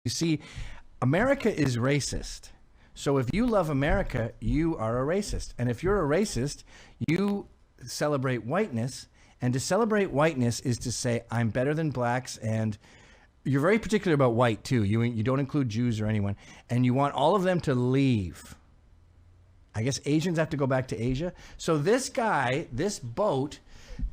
You see, America is racist. So if you love America, you are a racist. And if you're a racist, you celebrate whiteness. And to celebrate whiteness is to say, I'm better than blacks. And you're very particular about white, too. You don't include Jews or anyone. And you want all of them to leave. I guess Asians have to go back to Asia. So this guy, this boat,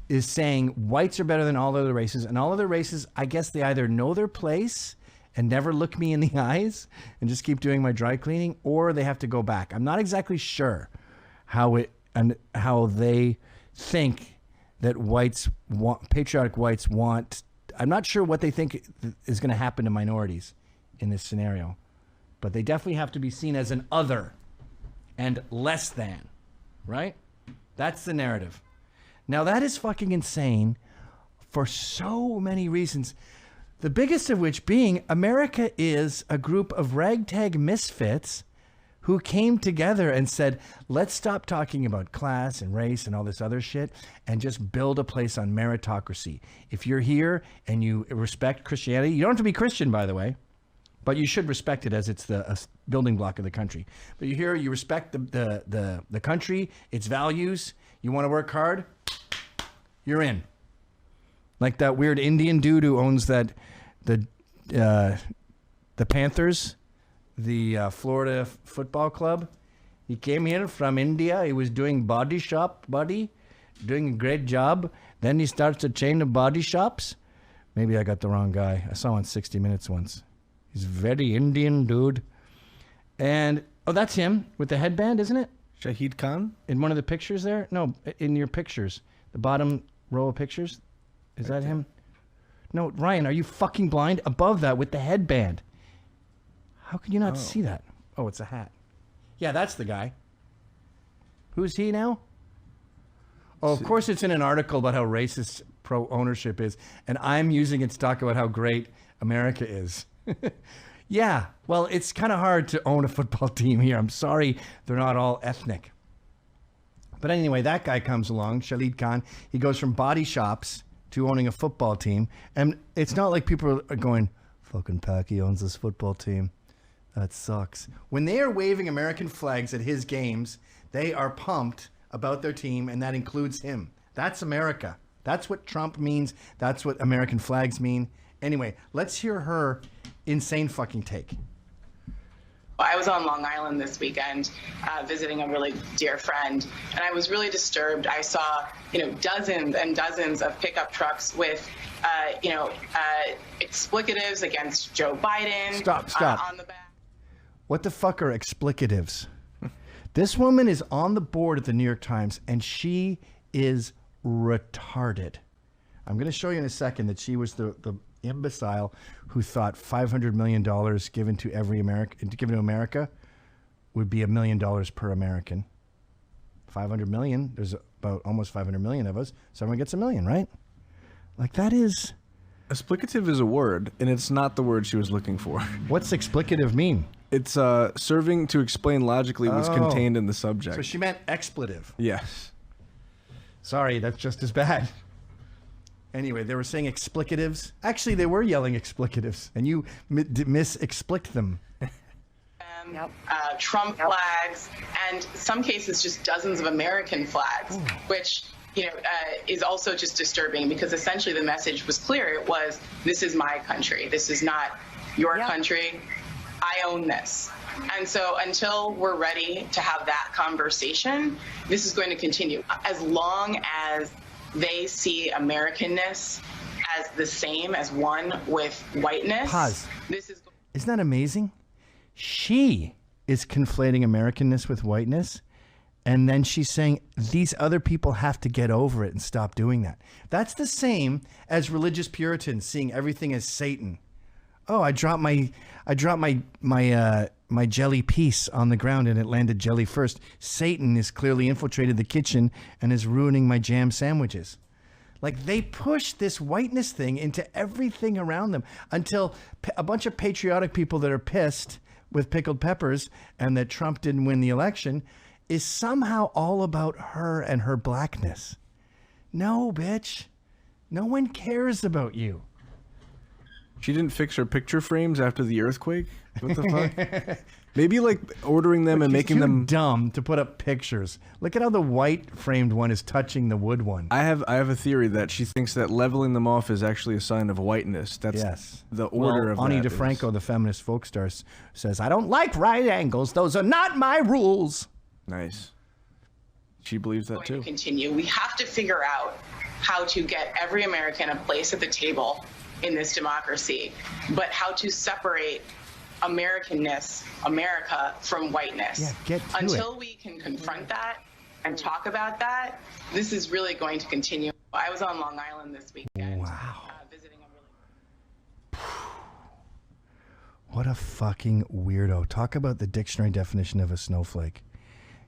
is saying whites are better than all other races. And all other races, I guess they either know their place and never look me in the eyes and just keep doing my dry cleaning, or they have to go back. I'm not exactly sure how they think that patriotic whites want. I'm not sure what they think is going to happen to minorities in this scenario, but they definitely have to be seen as an other and less than, right? That's the narrative. Now that is fucking insane for so many reasons. The biggest of which being America is a group of ragtag misfits who came together and said, let's stop talking about class and race and all this other shit and just build a place on meritocracy. If you're here and you respect Christianity, you don't have to be Christian, by the way, but you should respect it as it's the building block of the country. But you're here, you respect the country, its values, you want to work hard, you're in. Like that weird Indian dude who owns the Panthers, the Florida football club. He came here from India. He was doing body shop, doing a great job. Then he starts a chain of body shops. Maybe I got the wrong guy. I saw him on 60 Minutes once. He's a very Indian dude. And, oh, that's him with the headband, isn't it? Shahid Khan? In one of the pictures there? No, in your pictures. The bottom row of pictures. Is that him? No, Ryan, are you fucking blind? Above that with the headband. How can you not see that? Oh, it's a hat. Yeah, that's the guy. Who's he now? Oh, of course it's in an article about how racist pro-ownership is, and I'm using it to talk about how great America is. Yeah, well, it's kind of hard to own a football team here. I'm sorry they're not all ethnic. But anyway, that guy comes along, Shahid Khan. He goes from body shops to owning a football team. And it's not like people are going, fucking Packy owns this football team. That sucks. When they are waving American flags at his games, they are pumped about their team, and that includes him. That's America. That's what Trump means. That's what American flags mean. Anyway, let's hear her insane fucking take. I was on Long Island this weekend visiting a really dear friend, and I was really disturbed. I saw, dozens and dozens of pickup trucks with, explicatives against Joe Biden. Stop. On the back. What the fuck are explicatives? This woman is on the board at the New York Times, and she is retarded. I'm going to show you in a second that she was the imbecile who thought $500 million given to America would be $1 million per American. 500 million. There's about almost 500 million of us. So everyone gets $1 million, right? Like that is. Explicative is a word, and it's not the word she was looking for. What's explicative mean? It's serving to explain logically what's contained in the subject. So she meant expletive. Yes. Sorry, that's just as bad. Anyway, they were saying explicatives. Actually, they were yelling explicatives, and you mis-explict them. Trump flags, and some cases just dozens of American flags, which is also just disturbing because essentially the message was clear. It was, this is my country. This is not your country. I own this. And so until we're ready to have that conversation, this is going to continue. As long as they see Americanness as the same as one with whiteness. Pause. Isn't that amazing? She is conflating Americanness with whiteness, and then she's saying these other people have to get over it and stop doing that. That's the same as religious Puritans seeing everything as Satan. Oh, I dropped my jelly piece on the ground and it landed jelly first. Satan has clearly infiltrated the kitchen and is ruining my jam sandwiches. Like they push this whiteness thing into everything around them until a bunch of patriotic people that are pissed with pickled peppers and that Trump didn't win the election is somehow all about her and her blackness. No, bitch. No one cares about you. She didn't fix her picture frames after the earthquake? What the fuck? Maybe like ordering them and making them dumb to put up pictures. Look at how the white framed one is touching the wood one. I have a theory that she thinks that leveling them off is actually a sign of whiteness. That's the order of Ani that DeFranco, the feminist folk star, says, "I don't like right angles. Those are not my rules." Nice. She believes that too. Continue. We have to figure out how to get every American a place at the table in this democracy, but how to separate Americanness, America, from whiteness. Yeah, get to Until we can confront that and talk about that, this is really going to continue. I was on Long Island this weekend. Wow. Visiting a really... What a fucking weirdo. Talk about the dictionary definition of a snowflake.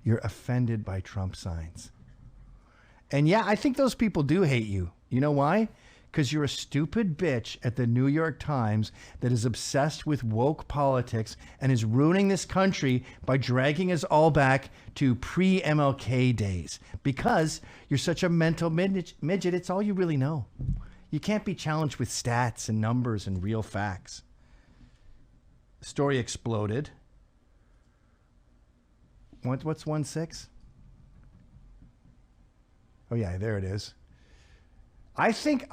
You're offended by Trump signs. And yeah, I think those people do hate you. You know why? Because you're a stupid bitch at the New York Times that is obsessed with woke politics and is ruining this country by dragging us all back to pre-MLK days. Because you're such a mental midget, it's all you really know. You can't be challenged with stats and numbers and real facts. The story exploded. What's 1-6? Oh yeah, there it is. I think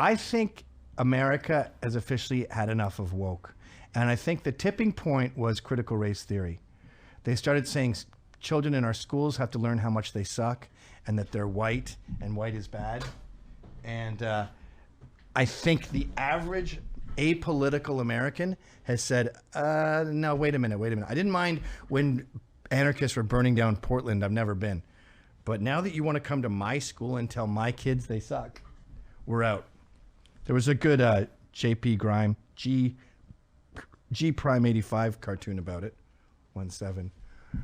America has officially had enough of woke. And I think the tipping point was critical race theory. They started saying children in our schools have to learn how much they suck and that they're white and white is bad. And I think the average apolitical American has said, no, wait a minute. I didn't mind when anarchists were burning down Portland. I've never been. But now that you want to come to my school and tell my kids they suck, we're out. There was a good JP Grime, G Prime 85 cartoon about it, 1-7,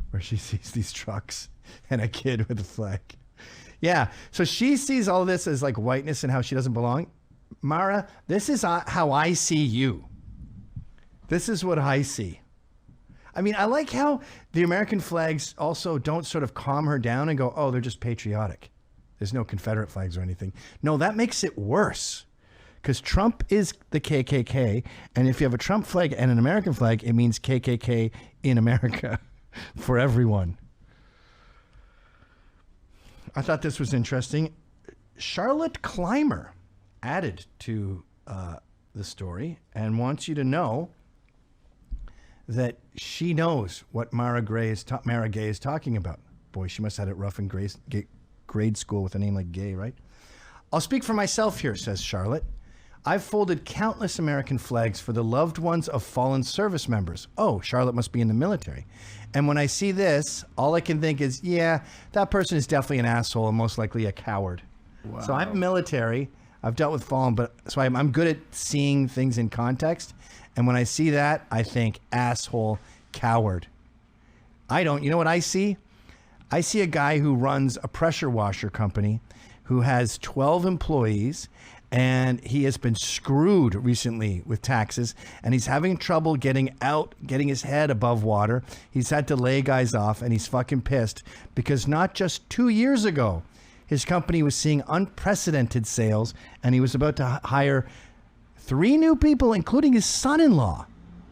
where she sees these trucks and a kid with a flag. Yeah, so she sees all this as like whiteness and how she doesn't belong. Mara, this is how I see you. This is what I see. I mean, I like how the American flags also don't sort of calm her down and go, oh, they're just patriotic. There's no Confederate flags or anything. No, that makes it worse because Trump is the KKK. And if you have a Trump flag and an American flag, it means KKK in America for everyone. I thought this was interesting. Charlotte Clymer added to the story and wants you to know that she knows what Mara Gay is talking about. Boy, she must have had it rough in grade school with a name like Gay, right? I'll speak for myself here, says Charlotte. I've folded countless American flags for the loved ones of fallen service members. Oh, Charlotte must be in the military. And when I see this, all I can think is, yeah, that person is definitely an asshole and most likely a coward. Wow. So I'm military. I've dealt with fallen, but so I'm good at seeing things in context. And when I see that, I think asshole, coward. I don't. You know what I see? I see a guy who runs a pressure washer company who has 12 employees, and he has been screwed recently with taxes, and he's having trouble getting his head above water. He's had to lay guys off, and he's fucking pissed because not just 2 years ago, his company was seeing unprecedented sales, and he was about to hire 3 new people, including his son-in-law,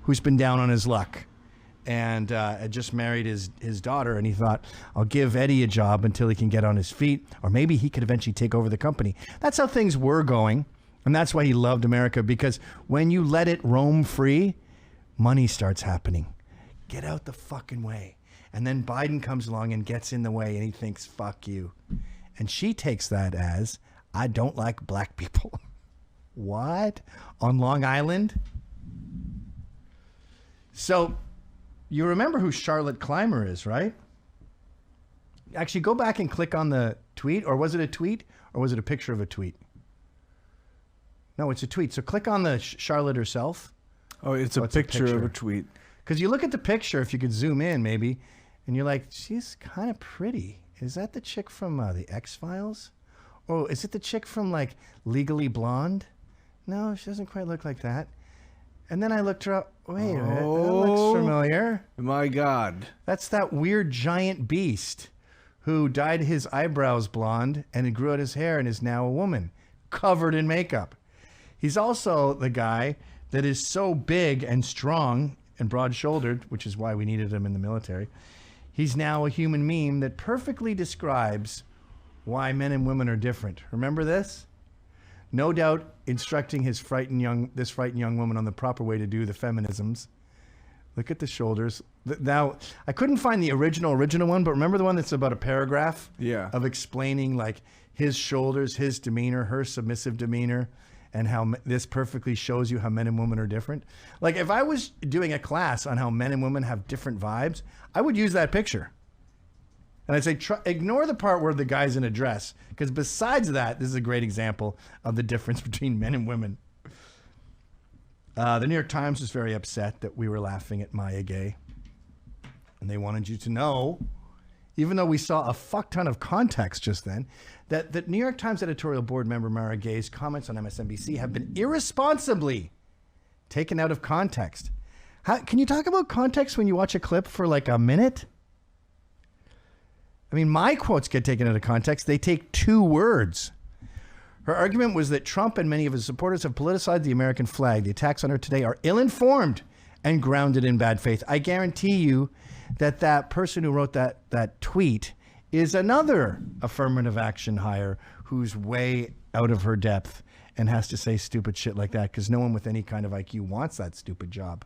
who's been down on his luck. And had just married his daughter, and he thought, I'll give Eddie a job until he can get on his feet, or maybe he could eventually take over the company. That's how things were going, and that's why he loved America, because when you let it roam free, money starts happening. Get out the fucking way. And then Biden comes along and gets in the way, and he thinks, fuck you. And she takes that as, I don't like black people. What? On Long Island? So... you remember who Charlotte Clymer is, right? Actually, go back and click on the tweet. Or was it a tweet? Or was it a picture of a tweet? No, it's a tweet. So click on the Charlotte herself. Oh, it's a picture of a tweet. Because you look at the picture, if you could zoom in maybe, and you're like, she's kind of pretty. Is that the chick from the X-Files? Oh, is it the chick from like Legally Blonde? No, she doesn't quite look like that. And then I looked her up. Wait a minute, that looks familiar. My God. That's that weird giant beast who dyed his eyebrows blonde and he grew out his hair and is now a woman, covered in makeup. He's also the guy that is so big and strong and broad-shouldered, which is why we needed him in the military. He's now a human meme that perfectly describes why men and women are different. Remember this? No doubt instructing this frightened young woman on the proper way to do the feminisms. Look at the shoulders. Now, I couldn't find the original one, but remember the one that's about a paragraph? Yeah. Of explaining like his shoulders, his demeanor, her submissive demeanor, and how this perfectly shows you how men and women are different. Like if I was doing a class on how men and women have different vibes, I would use that picture. And I'd say, ignore the part where the guy's in a dress, because besides that, this is a great example of the difference between men and women. The New York Times was very upset that we were laughing at Maya Gay. And they wanted you to know, even though we saw a fuck ton of context just then, that the New York Times editorial board member Mara Gay's comments on MSNBC have been irresponsibly taken out of context. Can you talk about context when you watch a clip for like a minute? I mean, my quotes get taken out of context. They take 2 words. Her argument was that Trump and many of his supporters have politicized the American flag. The attacks on her today are ill-informed and grounded in bad faith. I guarantee you that person who wrote that tweet is another affirmative action hire who's way out of her depth and has to say stupid shit like that, because no one with any kind of IQ wants that stupid job.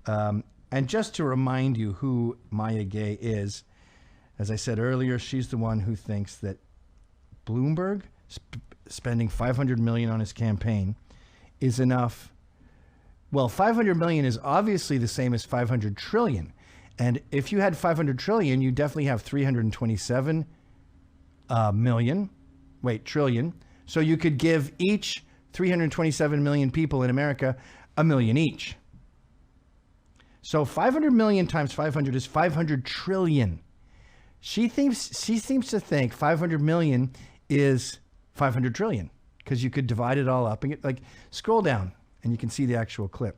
And just to remind you who Maya Gay is, as I said earlier, she's the one who thinks that Bloomberg spending $500 million on his campaign is enough. Well, 500 million is obviously the same as 500 trillion. And if you had 500 trillion, you definitely have 327 trillion. So you could give each 327 million people in America $1 million each. So 500 million times 500 is 500 trillion. She seems to think 500 million is 500 trillion, because you could divide it all up and get, like, scroll down and you can see the actual clip.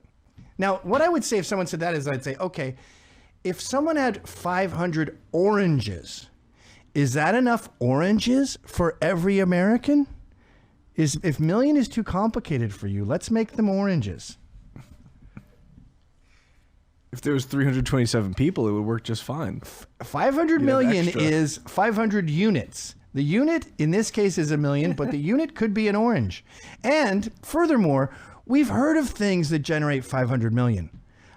Now, what I would say if someone said that is I'd say, okay, if someone had 500 oranges, is that enough oranges for every American? If million is too complicated for you, let's make them oranges. If there was 327 people, it would work just fine. 500 million is 500 units. The unit in this case is 1 million, but the unit could be an orange. And furthermore, we've heard of things that generate 500 million.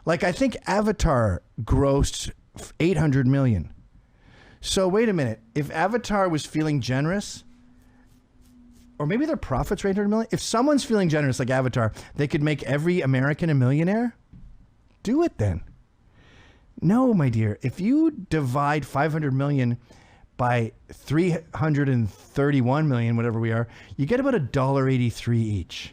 Like I think Avatar grossed 800 million. So wait a minute. If Avatar was feeling generous, or maybe their profits were 800 million. If someone's feeling generous like Avatar, they could make every American a millionaire? Do it then. No, my dear. If you divide 500 million by 331 million, whatever we are, you get about $1.83 each.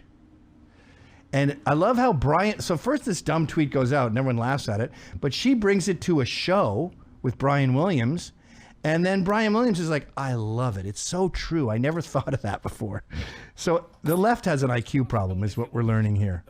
And I love how Brian, so first this dumb tweet goes out and everyone laughs at it, but she brings it to a show with Brian Williams. And then Brian Williams is like, I love it. It's so true. I never thought of that before. So the left has an IQ problem is what we're learning here.